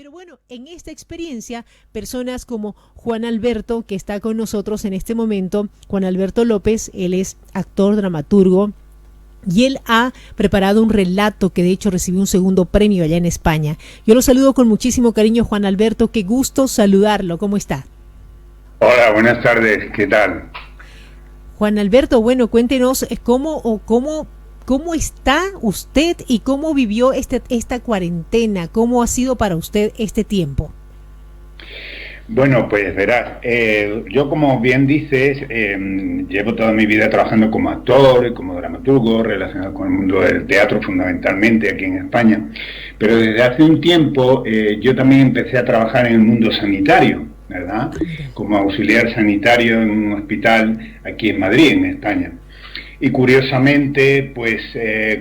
Pero bueno, en esta experiencia, personas como Juan Alberto, que está con nosotros en este momento, Juan Alberto López, él es actor, dramaturgo, y él ha preparado un relato que de hecho recibió un segundo premio allá en España. Yo lo saludo con muchísimo cariño, Juan Alberto, qué gusto saludarlo, ¿cómo está? Hola, buenas tardes, ¿qué tal? Juan Alberto, bueno, cuéntenos cómo está usted y cómo vivió esta cuarentena, cómo ha sido para usted este tiempo. Bueno, pues verás, yo como bien dices, llevo toda mi vida trabajando como actor y como dramaturgo, relacionado con el mundo del teatro fundamentalmente aquí en España, pero desde hace un tiempo yo también empecé a trabajar en el mundo sanitario, ¿verdad? Como auxiliar sanitario en un hospital aquí en Madrid, en España. Y curiosamente, pues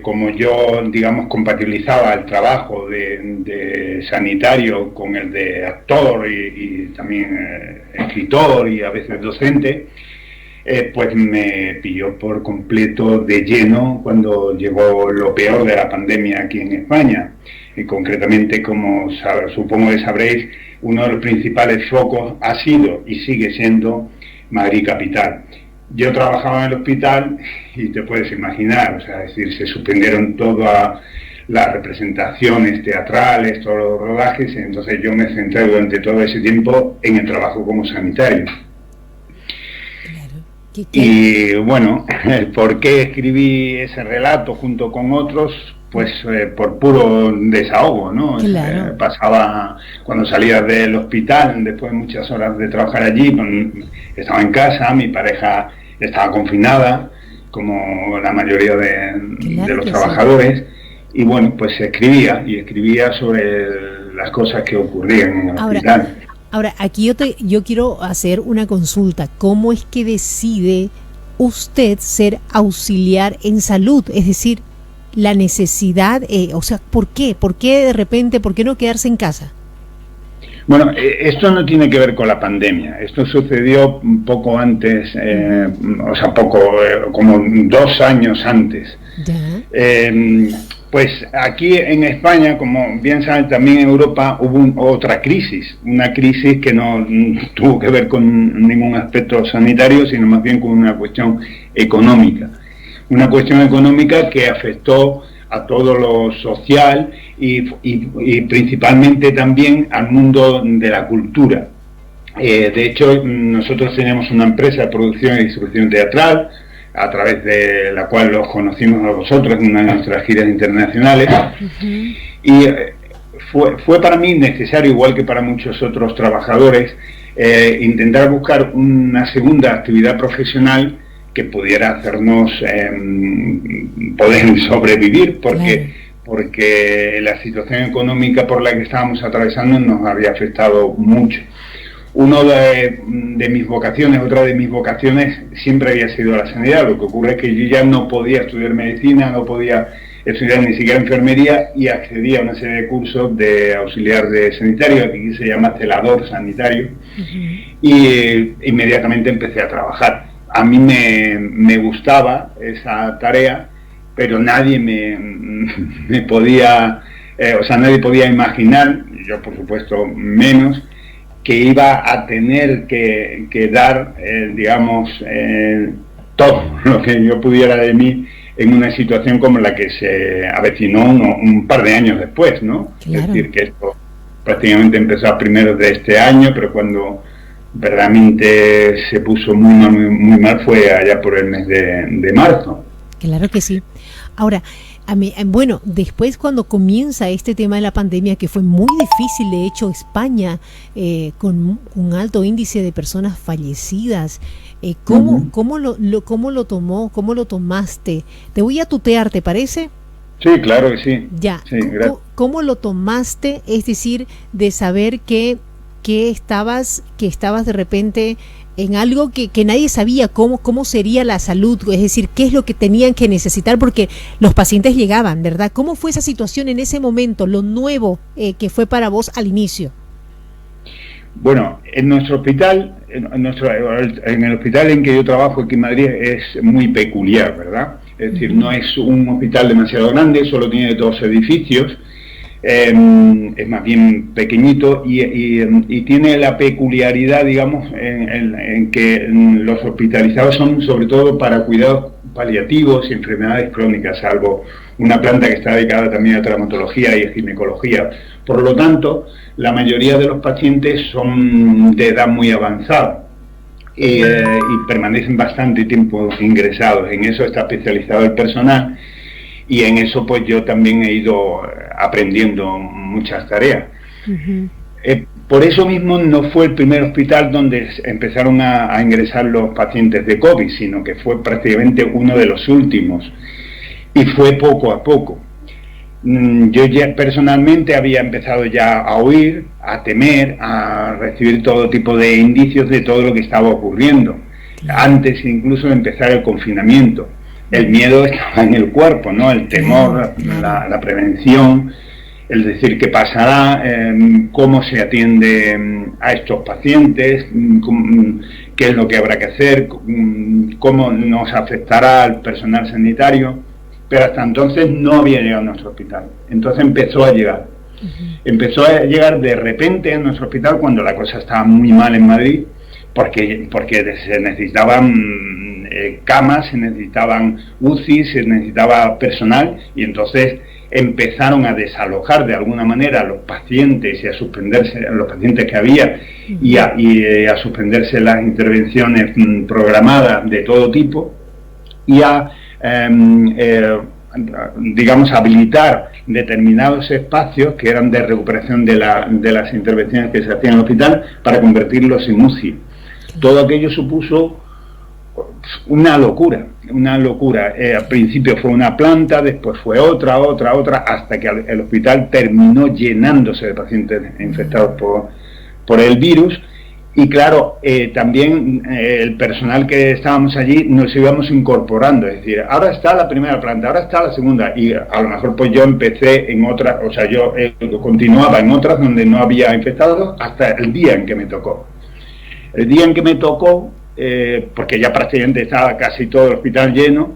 como yo, digamos, compatibilizaba el trabajo de sanitario con el de actor y también escritor y a veces docente, pues me pilló por completo de lleno cuando llegó lo peor de la pandemia aquí en España. Y concretamente, como supongo que sabréis, uno de los principales focos ha sido y sigue siendo Madrid capital. Yo trabajaba en el hospital y te puedes imaginar, o sea, es decir, se suspendieron todas las representaciones teatrales, todos los rodajes, entonces yo me centré durante todo ese tiempo en el trabajo como sanitario. Claro. Y bueno, ¿por qué escribí ese relato junto con otros? Pues por puro desahogo, ¿no? Claro. Pasaba, cuando salía del hospital, después de muchas horas de trabajar allí, estaba en casa, mi pareja estaba confinada, como la mayoría de los trabajadores, y bueno, pues escribía sobre las cosas que ocurrían en el hospital. Ahora, aquí yo quiero hacer una consulta. ¿Cómo es que decide usted ser auxiliar en salud? Es decir, la necesidad, o sea, ¿por qué? ¿Por qué de repente, por qué no quedarse en casa? Bueno, esto no tiene que ver con la pandemia. Esto sucedió un poco antes, como 2 años antes. Pues aquí en España, como bien saben, también en Europa hubo otra crisis. Una crisis que no tuvo que ver con ningún aspecto sanitario, sino más bien con una cuestión económica. Una cuestión económica que afectó a todo lo social y principalmente también al mundo de la cultura. De hecho, nosotros teníamos una empresa de producción y distribución teatral, a través de la cual los conocimos a vosotros en una de nuestras giras internacionales. Y fue para mí necesario, igual que para muchos otros trabajadores, intentar buscar una segunda actividad profesional que pudiera hacernos poder sobrevivir, porque la situación económica por la que estábamos atravesando nos había afectado mucho. Otra de mis vocaciones siempre había sido la sanidad. Lo que ocurre es que yo ya no podía estudiar medicina, no podía estudiar ni siquiera enfermería, y accedí a una serie de cursos de auxiliar de sanitario, aquí se llama celador sanitario, y inmediatamente empecé a trabajar. A mí me gustaba esa tarea, pero nadie me podía, nadie podía imaginar, yo por supuesto menos, que iba a tener que dar, todo lo que yo pudiera de mí en una situación como la que se avecinó un par de años después, ¿no? Claro. Es decir, que esto prácticamente empezó a primeros de este año, pero cuando verdaderamente se puso muy mal fue allá por el mes de marzo. Claro que sí. Ahora, bueno, después cuando comienza este tema de la pandemia, que fue muy difícil, de hecho España, con un alto índice de personas fallecidas, ¿cómo lo tomó, cómo lo tomaste? Te voy a tutear, ¿te parece? Sí, claro que sí. Ya, sí, ¿cómo lo tomaste? Es decir, de saber que estabas de repente en algo que nadie sabía cómo sería la salud, es decir, qué es lo que tenían que necesitar, porque los pacientes llegaban, ¿verdad? ¿Cómo fue esa situación en ese momento, lo nuevo que fue para vos al inicio? Bueno, en nuestro hospital, en el hospital en que yo trabajo aquí en Madrid, es muy peculiar, ¿verdad? Es decir, no es un hospital demasiado grande, solo tiene 2 edificios, es más bien pequeñito y tiene la peculiaridad, digamos, en que los hospitalizados son sobre todo para cuidados paliativos y enfermedades crónicas, salvo una planta que está dedicada también a traumatología y a ginecología. Por lo tanto, la mayoría de los pacientes son de edad muy avanzada y permanecen bastante tiempo ingresados. En eso está especializado el personal y en eso pues yo también he ido aprendiendo muchas tareas. Por eso mismo no fue el primer hospital donde empezaron a ingresar los pacientes de COVID, sino que fue prácticamente uno de los últimos, y fue poco a poco. Yo ya personalmente había empezado ya a oír, a temer, a recibir todo tipo de indicios de todo lo que estaba ocurriendo, antes incluso de empezar el confinamiento. El miedo estaba en el cuerpo, ¿no? El temor, la prevención, el decir qué pasará, cómo se atiende a estos pacientes, qué es lo que habrá que hacer, cómo nos afectará al personal sanitario. Pero hasta entonces no había llegado a nuestro hospital. Entonces empezó a llegar. Empezó a llegar de repente a nuestro hospital cuando la cosa estaba muy mal en Madrid, porque se necesitaban camas, se necesitaban UCI, se necesitaba personal, y entonces empezaron a desalojar de alguna manera a los pacientes y a suspenderse a los pacientes que había y a suspenderse las intervenciones programadas de todo tipo y a digamos habilitar determinados espacios que eran de recuperación de las intervenciones que se hacían en el hospital para convertirlos en UCI. Todo aquello supuso una locura. Al principio fue una planta, después fue otra, hasta que el hospital terminó llenándose de pacientes infectados por el virus. Y claro, también el personal que estábamos allí nos íbamos incorporando, es decir, ahora está la primera planta, ahora está la segunda, y a lo mejor pues yo empecé en otras, o sea, yo continuaba en otras donde no había infectados hasta el día en que me tocó. El día en que me tocó, porque ya prácticamente estaba casi todo el hospital lleno,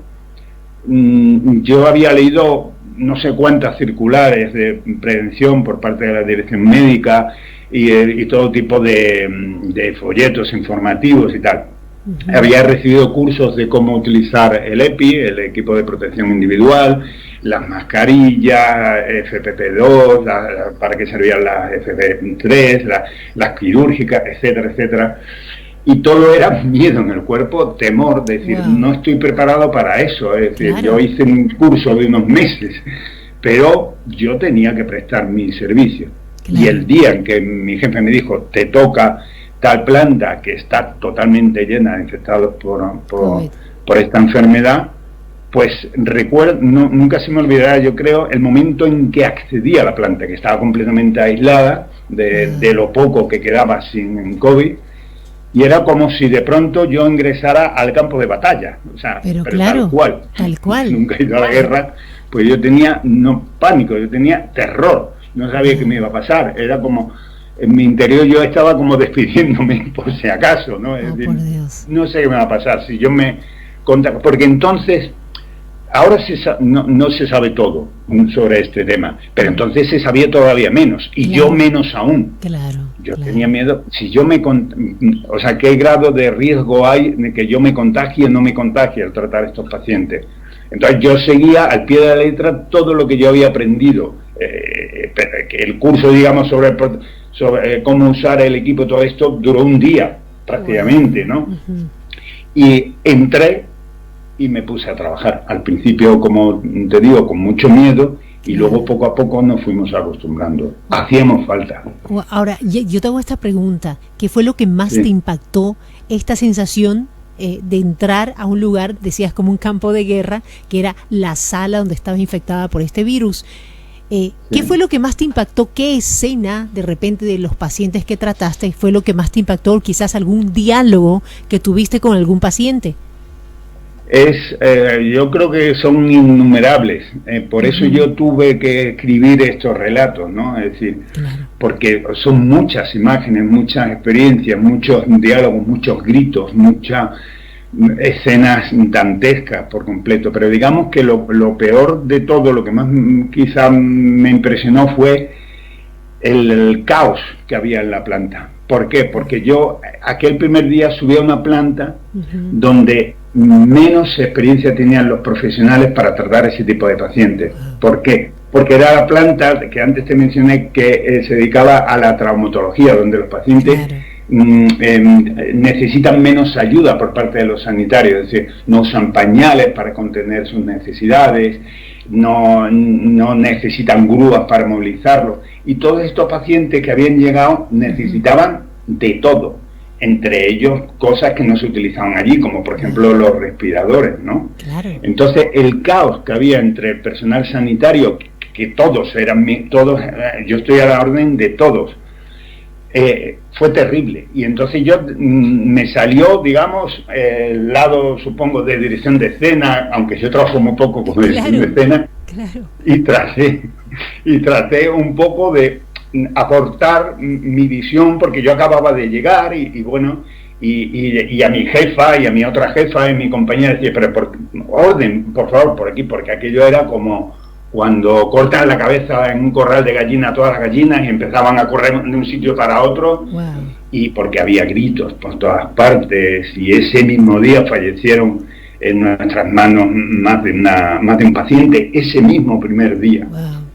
yo había leído no sé cuántas circulares de prevención por parte de la dirección médica y todo tipo de folletos informativos y tal. Había recibido cursos de cómo utilizar el EPI, el equipo de protección individual, las mascarillas, FFP2, para qué servían las FFP3, las quirúrgicas, etcétera, etcétera. Y todo era miedo en el cuerpo, temor, decir, no estoy preparado para eso. Es decir, yo hice un curso de unos meses, pero yo tenía que prestar mi servicio. Y el día en que mi jefe me dijo, te toca tal planta que está totalmente llena de infectados por esta enfermedad, pues recuerdo, nunca se me olvidará, yo creo, el momento en que accedí a la planta, que estaba completamente aislada de lo poco que quedaba sin COVID, y era como si de pronto yo ingresara al campo de batalla, o sea, pero claro, tal cual. Nunca he ido a la guerra, pues yo tenía no pánico, yo tenía terror, no sabía qué me iba a pasar, era como en mi interior yo estaba como despidiéndome por si acaso, ¿no? Es decir, no sé qué me va a pasar si yo me contacto, porque entonces ahora no se sabe todo sobre este tema, pero entonces se sabía todavía menos, y yo menos aún. Yo tenía miedo, si yo o sea, ¿qué grado de riesgo hay de que yo me contagie o no me contagie al tratar a estos pacientes? Entonces yo seguía al pie de la letra todo lo que yo había aprendido, el curso, digamos, sobre cómo usar el equipo, todo esto duró un día prácticamente, ¿no? Y entré y me puse a trabajar. Al principio, como te digo, con mucho miedo, y luego poco a poco nos fuimos acostumbrando. Hacíamos falta. Ahora, yo te hago esta pregunta. ¿Qué fue lo que más te impactó, esta sensación de entrar a un lugar, decías, como un campo de guerra, que era la sala donde estabas infectada por este virus? ¿Qué fue lo que más te impactó? ¿Qué escena de repente de los pacientes que trataste fue lo que más te impactó? Quizás algún diálogo que tuviste con algún paciente. Yo creo que son innumerables, por eso yo tuve que escribir estos relatos, ¿no? Es decir, porque son muchas imágenes, muchas experiencias, muchos diálogos, muchos gritos, escenas dantescas por completo, pero digamos que lo peor de todo, lo que más quizá me impresionó fue el caos que había en la planta. ¿Por qué? Porque yo aquel primer día subí a una planta donde menos experiencia tenían los profesionales para tratar ese tipo de pacientes. ¿Por qué? Porque era la planta que antes te mencioné que se dedicaba a la traumatología, donde los pacientes necesitan menos ayuda por parte de los sanitarios, es decir, no usan pañales para contener sus necesidades, no necesitan grúas para movilizarlos, y todos estos pacientes que habían llegado necesitaban de todo, entre ellos cosas que no se utilizaban allí, como por ejemplo los respiradores, ¿no? Claro. Entonces el caos que había entre el personal sanitario, que todos eran yo estoy a la orden de todos, fue terrible. Y entonces yo me salió, digamos, el lado, supongo, de dirección de escena, aunque yo trabajo muy poco con dirección de escena, y traté un poco de aportar mi visión, porque yo acababa de llegar y bueno, y a mi jefa y a mi otra jefa y mi compañera decía, pero orden, por favor, por aquí, porque aquello era como cuando cortan la cabeza en un corral de gallina a todas las gallinas y empezaban a correr de un sitio para otro, y porque había gritos por todas partes, y ese mismo día fallecieron en nuestras manos más de un paciente, ese mismo primer día.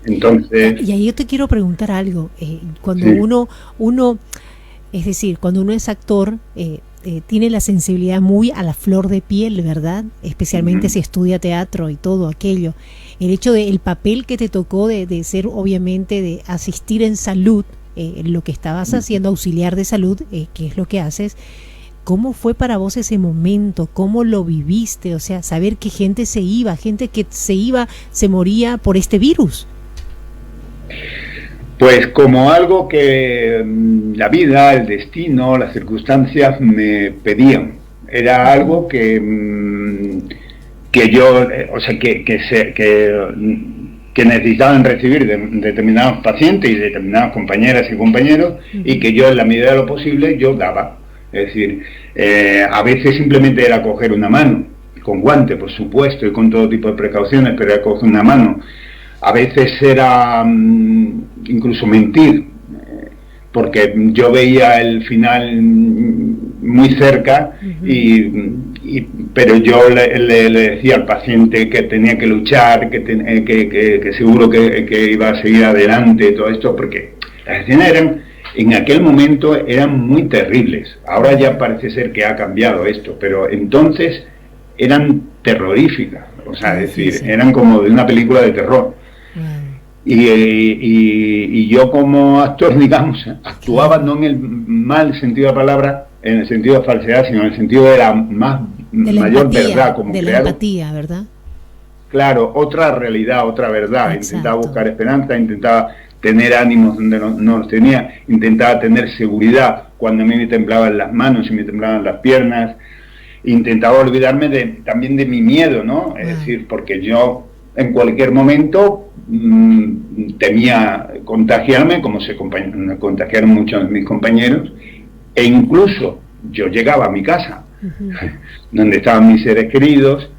Entonces, y ahí yo te quiero preguntar algo, cuando uno, es decir, cuando uno es actor, tiene la sensibilidad muy a la flor de piel, ¿verdad? Especialmente si estudia teatro y todo aquello. El hecho del papel que te tocó de ser, obviamente, de asistir en salud, lo que estabas haciendo, auxiliar de salud, que es lo que haces. ¿Cómo fue para vos ese momento? ¿Cómo lo viviste? O sea, saber que gente que se moría por este virus. Pues como algo que la vida, el destino, las circunstancias me pedían. Era algo que yo, o sea, que necesitaban recibir determinados pacientes y determinadas compañeras y compañeros, y que yo, en la medida de lo posible, yo daba. Es decir, a veces simplemente era coger una mano, con guante, por supuesto, y con todo tipo de precauciones, pero era coger una mano. A veces era incluso mentir, porque yo veía el final muy cerca, pero yo le decía al paciente que tenía que luchar, que seguro que iba a seguir adelante, todo esto, porque las escenas en aquel momento eran muy terribles. Ahora ya parece ser que ha cambiado esto, pero entonces eran terroríficas, o sea, es decir, eran como de una película de terror. Y yo como actor, digamos, actuaba no en el mal sentido de la palabra, en el sentido de falsedad, sino en el sentido de la mayor empatía, verdad, como de la empatía, ¿verdad? Claro, otra realidad, otra verdad. Exacto. Intentaba buscar esperanza, intentaba tener ánimos donde no los tenía, intentaba tener seguridad cuando a mí me temblaban las manos y me temblaban las piernas, intentaba olvidarme también de mi miedo, ¿no? Es decir, porque yo en cualquier momento temía contagiarme, como se contagiaron muchos de mis compañeros, e incluso yo llegaba a mi casa, donde estaban mis seres queridos,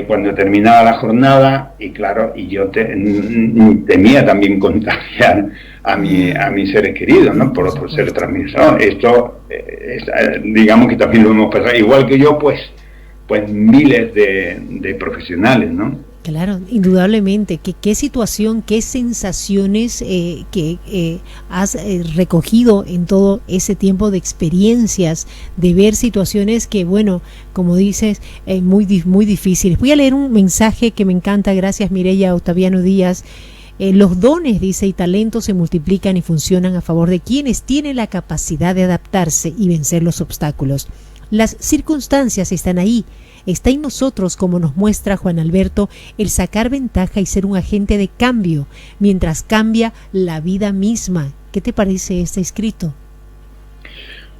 cuando terminaba la jornada, y claro, y yo temía también contagiar a mis seres queridos, ¿no? Por ser transmisor. Esto, digamos que también lo hemos pasado, igual que yo, pues miles de profesionales, ¿no? Claro, indudablemente. ¿Qué situación, qué sensaciones que has recogido en todo ese tiempo de experiencias, de ver situaciones que, bueno, como dices, muy difíciles? Voy a leer un mensaje que me encanta, gracias Mireya Octaviano Díaz. Los dones, dice, y talentos se multiplican y funcionan a favor de quienes tienen la capacidad de adaptarse y vencer los obstáculos. Las circunstancias están ahí. Está en nosotros, como nos muestra Juan Alberto, el sacar ventaja y ser un agente de cambio, mientras cambia la vida misma. ¿Qué te parece este escrito?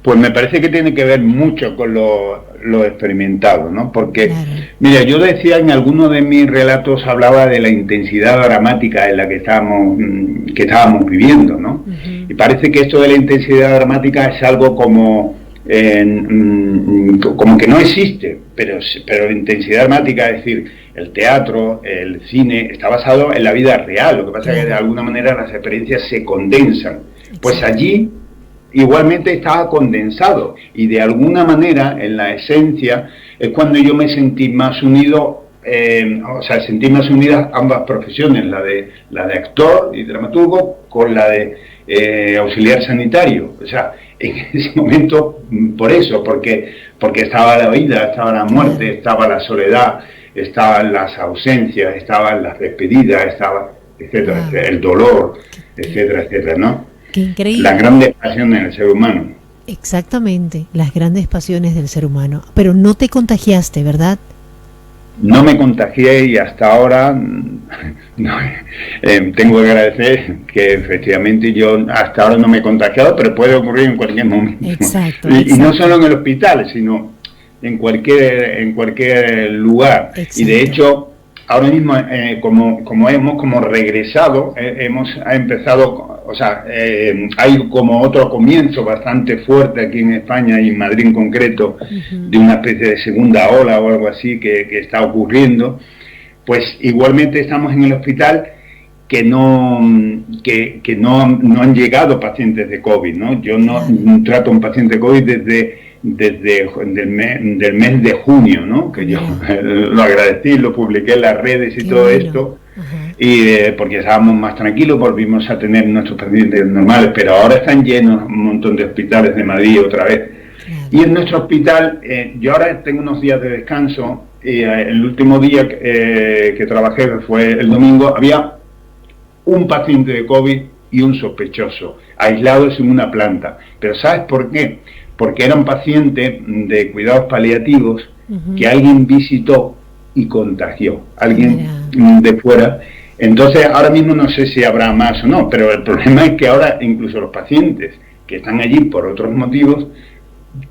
Pues me parece que tiene que ver mucho con lo experimentado, ¿no? Porque, claro, mira, yo decía en alguno de mis relatos, hablaba de la intensidad dramática en la que estábamos viviendo, ¿no? Y parece que esto de la intensidad dramática es algo como como que no existe, pero la intensidad dramática, es decir, el teatro, el cine, está basado en la vida real. Lo que pasa es que de alguna manera las experiencias se condensan. Pues allí igualmente estaba condensado, y de alguna manera, en la esencia, es cuando yo me sentí más unido. Sentí más unidas ambas profesiones, la de actor y dramaturgo con la de auxiliar sanitario. O sea, en ese momento, por eso, porque estaba la vida, estaba la muerte, estaba la soledad, estaban las ausencias, estaban las despedidas, estaba, etcétera, etcétera, el dolor, etcétera, etcétera, ¿no? Qué increíble. Las grandes pasiones del ser humano. Exactamente, las grandes pasiones del ser humano. Pero no te contagiaste, ¿verdad? No me contagié, y hasta ahora tengo que agradecer que efectivamente yo hasta ahora no me he contagiado, pero puede ocurrir en cualquier momento. Exacto. Y no solo en el hospital, sino en cualquier lugar. Exacto. Y de hecho, ahora mismo, como hemos regresado, ha empezado, hay como otro comienzo bastante fuerte aquí en España y en Madrid en concreto, de una especie de segunda ola o algo así que está ocurriendo. Pues igualmente estamos en el hospital, que no han llegado pacientes de COVID, ¿no? Yo no trato a un paciente de COVID desde del mes de junio, ¿no? Que yo lo agradecí, lo publiqué en las redes y todo esto. Y porque estábamos más tranquilos, volvimos a tener nuestros pacientes normales, pero ahora están llenos un montón de hospitales de Madrid otra vez. Y en nuestro hospital, yo ahora tengo unos días de descanso, y el último día que trabajé, que fue el domingo, había un paciente de COVID y un sospechoso, aislados en una planta. Pero ¿sabes por qué? Porque era un paciente de cuidados paliativos que alguien visitó y contagió, alguien de fuera. Entonces, ahora mismo no sé si habrá más o no, pero el problema es que ahora incluso los pacientes que están allí por otros motivos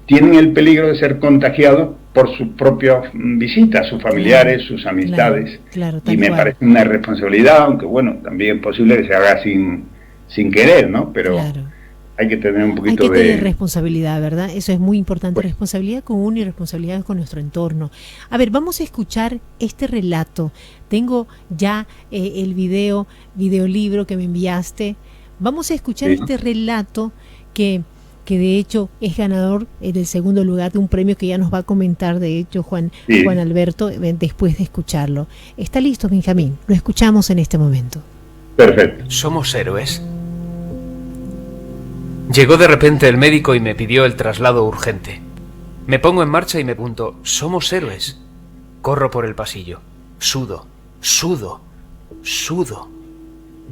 tienen el peligro de ser contagiados por sus propias visitas, sus familiares, sus amistades. Y me parece una irresponsabilidad, aunque bueno, también es posible que se haga sin querer, ¿no? Pero hay que tener un poquito de... Hay que tener responsabilidad, ¿verdad? Eso es muy importante, responsabilidad con uno y responsabilidad con nuestro entorno. A ver, vamos a escuchar este relato. Tengo ya el videolibro que me enviaste. Vamos a escuchar este relato que de hecho es ganador del segundo lugar de un premio que ya nos va a comentar, de hecho, Juan Alberto, después de escucharlo. ¿Está listo, Benjamín? Lo escuchamos en este momento. Perfecto. Somos héroes. Llegó de repente el médico y me pidió el traslado urgente. Me pongo en marcha y me apunto. Somos héroes. Corro por el pasillo. Sudo.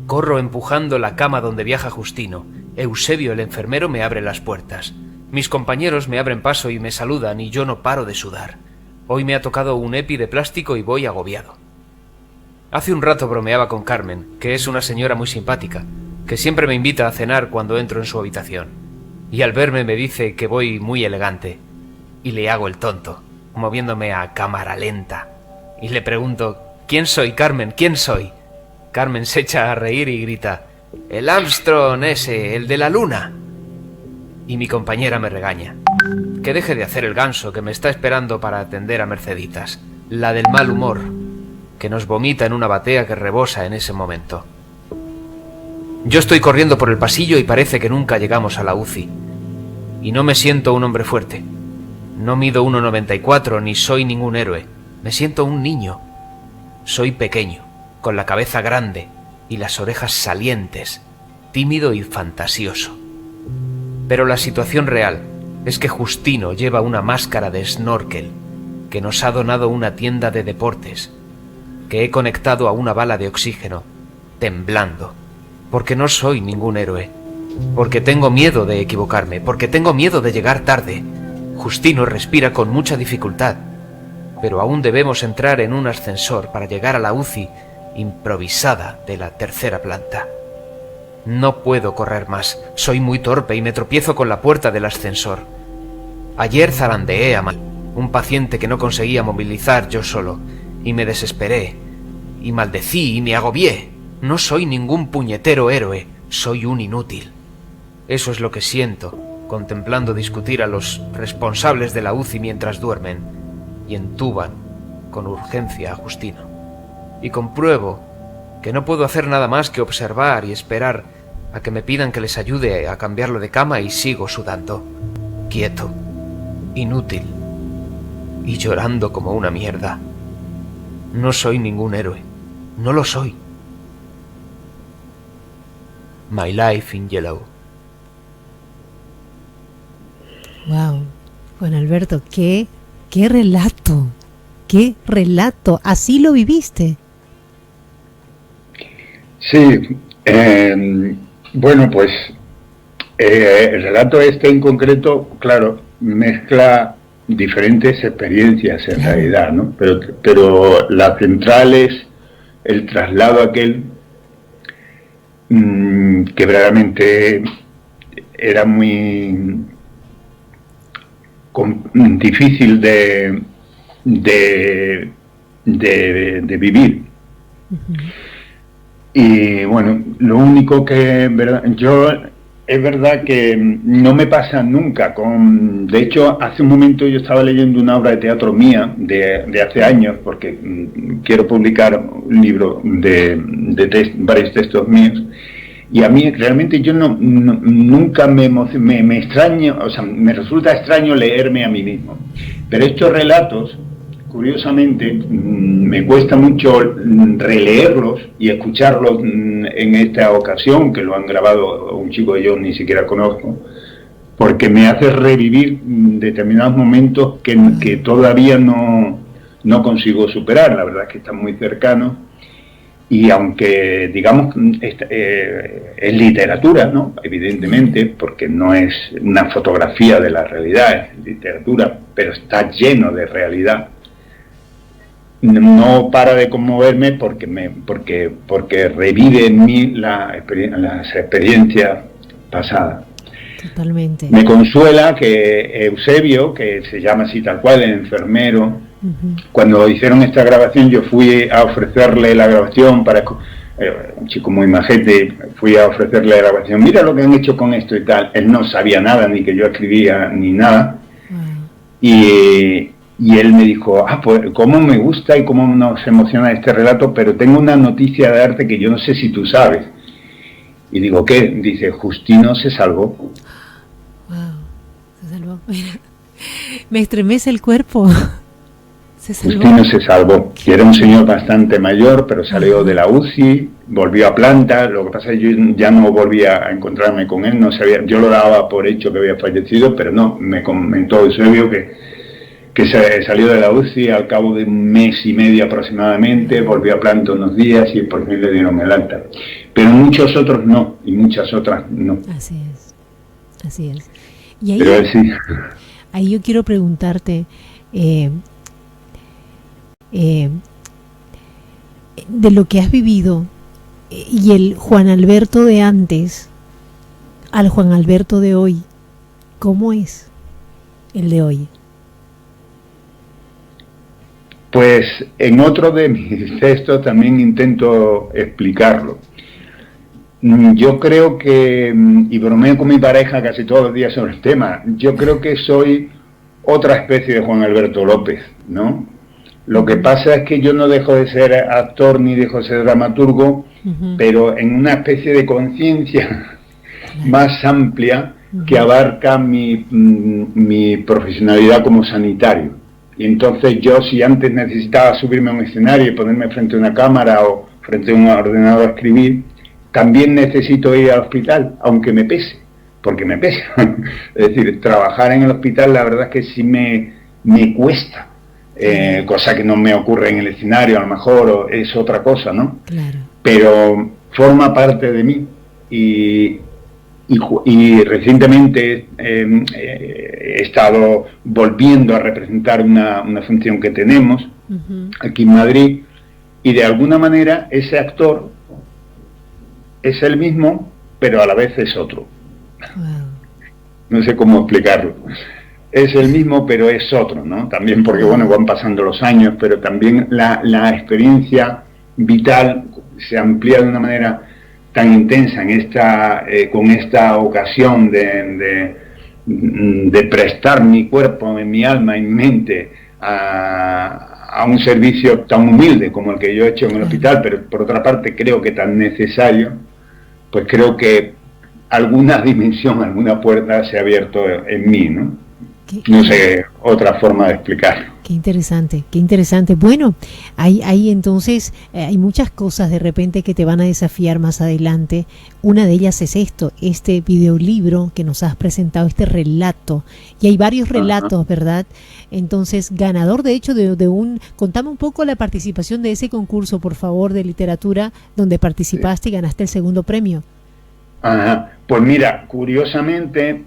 Corro empujando la cama donde viaja Justino. Eusebio, el enfermero, me abre las puertas. Mis compañeros me abren paso y me saludan, y yo no paro de sudar. Hoy me ha tocado un EPI de plástico y voy agobiado. Hace un rato bromeaba con Carmen, que es una señora muy simpática, que siempre me invita a cenar cuando entro en su habitación. Y al verme me dice que voy muy elegante. Y le hago el tonto, moviéndome a cámara lenta. Y le pregunto: ¿quién soy, Carmen? ¿Quién soy? Carmen se echa a reír y grita: el Armstrong ese, el de la luna. Y mi compañera me regaña: que deje de hacer el ganso, que me está esperando para atender a Merceditas, la del mal humor, que nos vomita en una batea que rebosa en ese momento. Yo estoy corriendo por el pasillo y parece que nunca llegamos a la UCI. Y no me siento un hombre fuerte. No mido 1,94 ni soy ningún héroe. Me siento un niño. Soy pequeño, con la cabeza grande y las orejas salientes, tímido y fantasioso. Pero la situación real es que Justino lleva una máscara de snorkel que nos ha donado una tienda de deportes, que he conectado a una bala de oxígeno, temblando, porque no soy ningún héroe, porque tengo miedo de equivocarme, porque tengo miedo de llegar tarde. Justino respira con mucha dificultad, pero aún debemos entrar en un ascensor para llegar a la UCI improvisada de la tercera planta. No puedo correr más, soy muy torpe y me tropiezo con la puerta del ascensor. Ayer zarandeé a un paciente que no conseguía movilizar yo solo, y me desesperé, y maldecí y me agobié. No soy ningún puñetero héroe, soy un inútil. Eso es lo que siento contemplando discutir a los responsables de la UCI mientras duermen y entuban con urgencia a Justino. Y compruebo que no puedo hacer nada más que observar y esperar a que me pidan que les ayude a cambiarlo de cama, y sigo sudando, quieto, inútil y llorando como una mierda. No soy ningún héroe, no lo soy. My Life in Yellow. Wow, Juan Alberto, qué relato, así lo viviste. Sí, bueno, pues el relato este en concreto, claro, mezcla diferentes experiencias en realidad, ¿no? Pero la central es el traslado aquel que verdaderamente era muy difícil de vivir. Uh-huh. Y bueno, lo único que es verdad que no me pasa nunca de hecho, hace un momento yo estaba leyendo una obra de teatro mía de hace años, porque quiero publicar un libro de varios textos míos, y a mí realmente yo nunca me extraño, o sea, me resulta extraño leerme a mí mismo, pero estos relatos, curiosamente, me cuesta mucho releerlos y escucharlos en esta ocasión, que lo han grabado un chico que yo ni siquiera conozco, porque me hace revivir determinados momentos que todavía no consigo superar. La verdad es que están muy cercanos, y aunque, digamos, es literatura, ¿no? Evidentemente, porque no es una fotografía de la realidad, es literatura, pero está lleno de realidad. No para de conmoverme porque revive en mí las experiencias pasadas. Totalmente. Me consuela que Eusebio, que se llama así tal cual, el enfermero, uh-huh, cuando hicieron esta grabación, yo fui a ofrecerle la grabación un chico muy majete, fui a ofrecerle la grabación, mira lo que han hecho con esto y tal. Él no sabía nada, ni que yo escribía, ni nada. Uh-huh. Y él me dijo, pues cómo me gusta y cómo nos emociona este relato, pero tengo una noticia de darte que yo no sé si tú sabes. Y digo, ¿qué? Dice, Justino se salvó. Wow, se salvó. Mira, me estremece el cuerpo. Se salvó. Justino se salvó. Y era un señor bastante mayor, pero salió de la UCI, volvió a planta. Lo que pasa es que yo ya no volví a encontrarme con él, no sabía, yo lo daba por hecho que había fallecido, pero no, me comentó Eusebio que se salió de la UCI al cabo de un mes y medio aproximadamente, volvió a planta unos días y por fin le dieron el alta. Pero muchos otros no, y muchas otras no. Así es. Y ahí, pero él sí. Ahí yo quiero preguntarte, de lo que has vivido y el Juan Alberto de antes al Juan Alberto de hoy, ¿cómo es el de hoy? Pues en otro de mis textos también intento explicarlo. Yo creo que, y bromeo con mi pareja casi todos los días sobre el tema, yo creo que soy otra especie de Juan Alberto López, ¿no? Lo que pasa es que yo no dejo de ser actor ni dejo de ser dramaturgo, uh-huh, pero en una especie de conciencia más amplia, uh-huh, que abarca mi profesionalidad como sanitario. Y entonces yo, si antes necesitaba subirme a un escenario y ponerme frente a una cámara o frente a un ordenador a escribir, también necesito ir al hospital, aunque me pese, porque me pesa. Es decir, trabajar en el hospital la verdad es que sí me cuesta, cosa que no me ocurre en el escenario, a lo mejor o es otra cosa, ¿no? Claro. Pero forma parte de mí y recientemente he estado volviendo a representar una función que tenemos, uh-huh, aquí en Madrid, y de alguna manera ese actor es el mismo, pero a la vez es otro. Wow. No sé cómo explicarlo. Es el mismo, pero es otro, ¿no? También porque, bueno, van pasando los años, pero también la experiencia vital se amplía de una manera tan intensa en con esta ocasión de de prestar mi cuerpo, mi alma y mi mente a un servicio tan humilde como el que yo he hecho en el hospital, pero por otra parte creo que tan necesario, pues creo que alguna dimensión, alguna puerta se ha abierto en mí, ¿no? No sé otra forma de explicarlo. Qué interesante, qué interesante. Bueno, hay entonces, hay muchas cosas de repente que te van a desafiar más adelante. Una de ellas es este videolibro que nos has presentado, este relato. Y hay varios relatos, ¿verdad? Entonces, ganador de hecho de un... Contame un poco la participación de ese concurso, por favor, de literatura, donde participaste y ganaste el segundo premio. Ajá. Pues mira, curiosamente...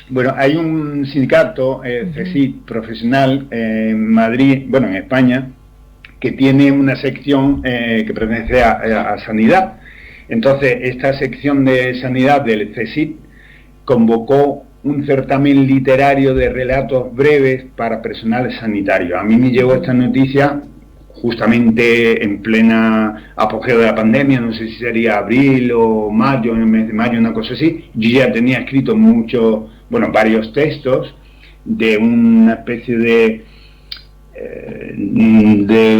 Bueno, hay un sindicato, CESID, profesional, en Madrid, bueno, en España, que tiene una sección que pertenece a Sanidad. Entonces, esta sección de Sanidad del CESID convocó un certamen literario de relatos breves para personal sanitario. A mí me llegó esta noticia justamente en plena apogeo de la pandemia, no sé si sería abril o mayo, en el mes de mayo, una cosa así. Yo ya tenía escrito varios textos de una especie de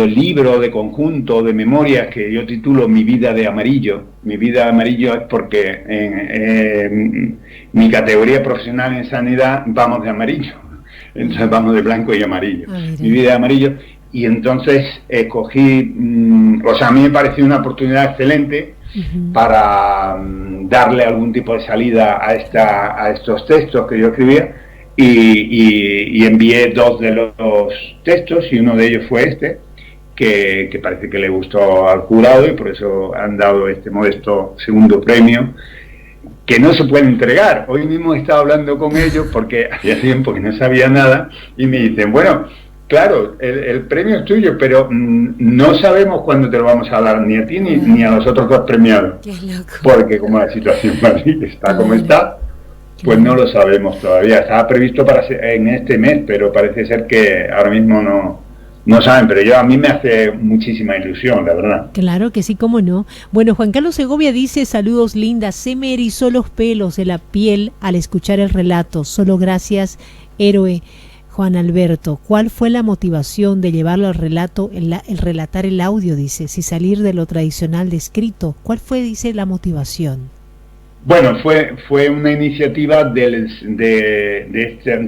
libro, de conjunto, de memorias que yo titulo Mi vida de amarillo. Mi vida de amarillo es porque en mi categoría profesional en sanidad vamos de amarillo, entonces vamos de blanco y amarillo. Mi vida de amarillo. Y entonces escogí, a mí me pareció una oportunidad excelente para darle algún tipo de salida a estos textos que yo escribía, y envié 2 de los textos, y uno de ellos fue este, que parece que le gustó al jurado, y por eso han dado este modesto segundo premio, que no se puede entregar. Hoy mismo he estado hablando con ellos porque hacía tiempo que no sabía nada, y me dicen, bueno, claro, el premio es tuyo, pero no sabemos cuándo te lo vamos a dar, ni a ti ni a los otros 2 premiados. Qué loco. Porque como la situación en Madrid está como está, pues no lo sabemos todavía. Estaba previsto en este mes, pero parece ser que ahora mismo no saben, pero a mí me hace muchísima ilusión, la verdad. Claro que sí, cómo no. Bueno, Juan Carlos Segovia dice, saludos linda, se me erizó los pelos de la piel al escuchar el relato, solo gracias, héroe. Juan Alberto, ¿cuál fue la motivación de llevarlo al relato, el relatar el audio, dice, si salir de lo tradicional de escrito? ¿Cuál fue, dice, la motivación? Bueno, fue una iniciativa de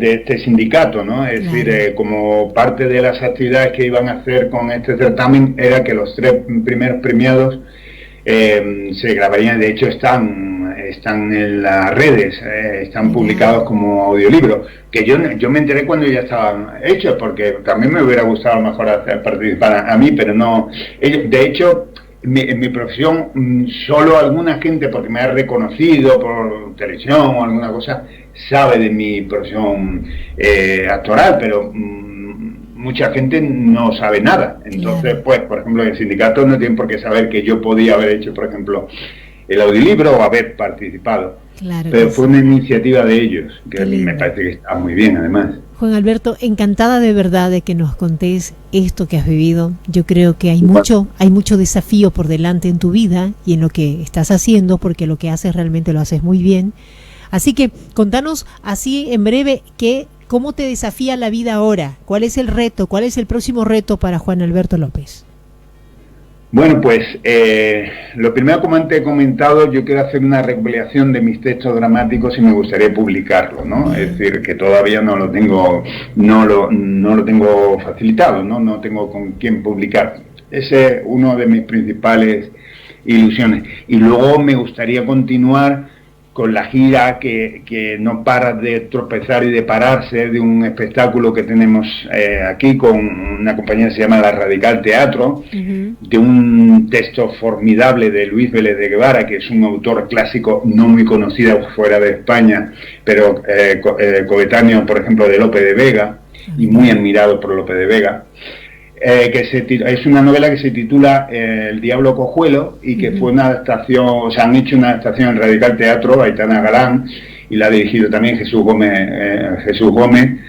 este sindicato, ¿no? Es decir, como parte de las actividades que iban a hacer con este certamen era que los 3 primeros premiados se grabarían, de hecho están en las redes, están publicados como audiolibros, que yo me enteré cuando ya estaban hechos, porque también me hubiera gustado mejor participar a mí, pero no. De hecho, en mi profesión, solo alguna gente, porque me ha reconocido por televisión o alguna cosa, sabe de mi profesión actoral, pero mucha gente no sabe nada. Entonces, pues, por ejemplo, en el sindicato no tienen por qué saber que yo podía haber hecho, por ejemplo, el audiolibro o haber participado. Claro, pero fue una iniciativa de ellos, que me parece que está muy bien, además. Juan Alberto, encantada de verdad de que nos contés esto que has vivido. Yo creo que hay mucho desafío por delante en tu vida y en lo que estás haciendo, porque lo que haces realmente lo haces muy bien. Así que contanos así en breve ¿cómo te desafía la vida ahora? ¿Cuál es el reto? ¿Cuál es el próximo reto para Juan Alberto López? Bueno, pues lo primero, como antes he comentado, yo quiero hacer una recopilación de mis textos dramáticos y me gustaría publicarlo, ¿no? Es decir, que todavía no lo tengo facilitado, ¿no? No tengo con quién publicar. Ese es uno de mis principales ilusiones. Y luego me gustaría continuar con la gira que no para de tropezar y de pararse, de un espectáculo que tenemos aquí con una compañía que se llama La Radical Teatro, de un texto formidable de Luis Vélez de Guevara, que es un autor clásico no muy conocido fuera de España, pero coetáneo, por ejemplo, de Lope de Vega, y muy admirado por Lope de Vega. Es una novela que se titula El Diablo Cojuelo, y que fue una adaptación, han hecho una adaptación en Radical Teatro, Aitana Galán, y la ha dirigido también Jesús Gómez,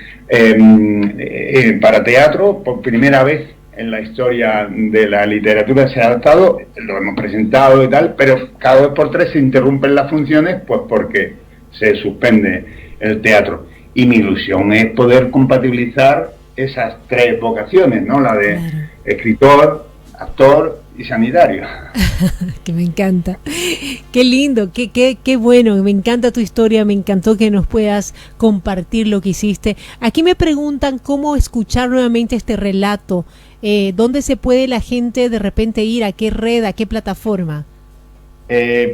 para teatro. Por primera vez en la historia de la literatura se ha adaptado, lo hemos presentado y tal, pero cada 2 por 3 se interrumpen las funciones, pues porque se suspende el teatro. Y mi ilusión es poder compatibilizar esas tres vocaciones, ¿no? La de escritor, actor y sanitario. Que me encanta. Qué lindo, qué bueno, me encanta tu historia, me encantó que nos puedas compartir lo que hiciste. Aquí me preguntan cómo escuchar nuevamente este relato, ¿dónde se puede la gente de repente ir? ¿A qué red, a qué plataforma?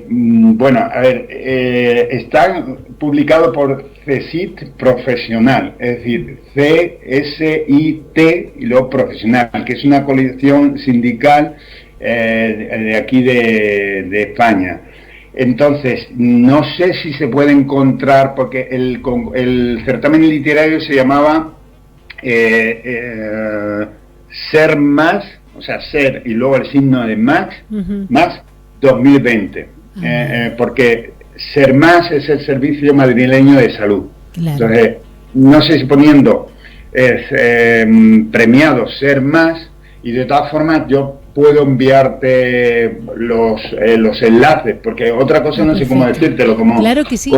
Bueno, a ver, están publicados por CSIT Profesional, es decir, CSIT y luego Profesional, que es una coalición sindical de aquí de España. Entonces, no sé si se puede encontrar, porque el certamen literario se llamaba Ser Más, o sea, ser y luego el signo de más, más 2020, porque Ser Más es el Servicio Madrileño de Salud. Claro. Entonces, no sé si poniendo premiado Ser Más, y de todas formas yo puedo enviarte los enlaces, porque otra cosa no sé cómo decírtelo, como, claro que sí.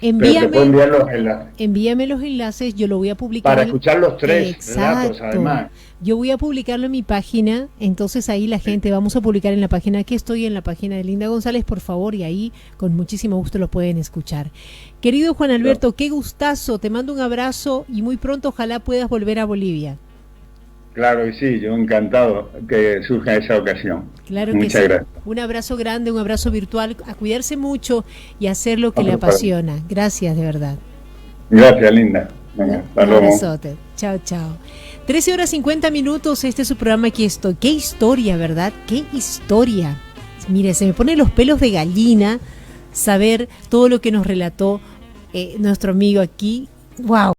Envíame, te puedo enviar los enlaces. Envíame los enlaces, yo lo voy a publicar. Para escuchar los tres relatos, además. Yo voy a publicarlo en mi página, entonces ahí la gente, vamos a publicar en la página, aquí estoy en la página de Linda González, por favor, y ahí con muchísimo gusto lo pueden escuchar. Querido Juan Alberto, qué gustazo, te mando un abrazo y muy pronto ojalá puedas volver a Bolivia. Claro que sí, yo encantado que surja esa ocasión. Claro que Muchas gracias. Un abrazo grande, un abrazo virtual, a cuidarse mucho y a hacer lo que le apasiona. Gracias, de verdad. Gracias, Linda. Venga, hasta luego. Un abrazote. Chao, chao. 13:50, este es su programa Aquí Estoy. Qué historia, ¿verdad? Qué historia. Mire, se me ponen los pelos de gallina saber todo lo que nos relató nuestro amigo aquí. ¡Wow!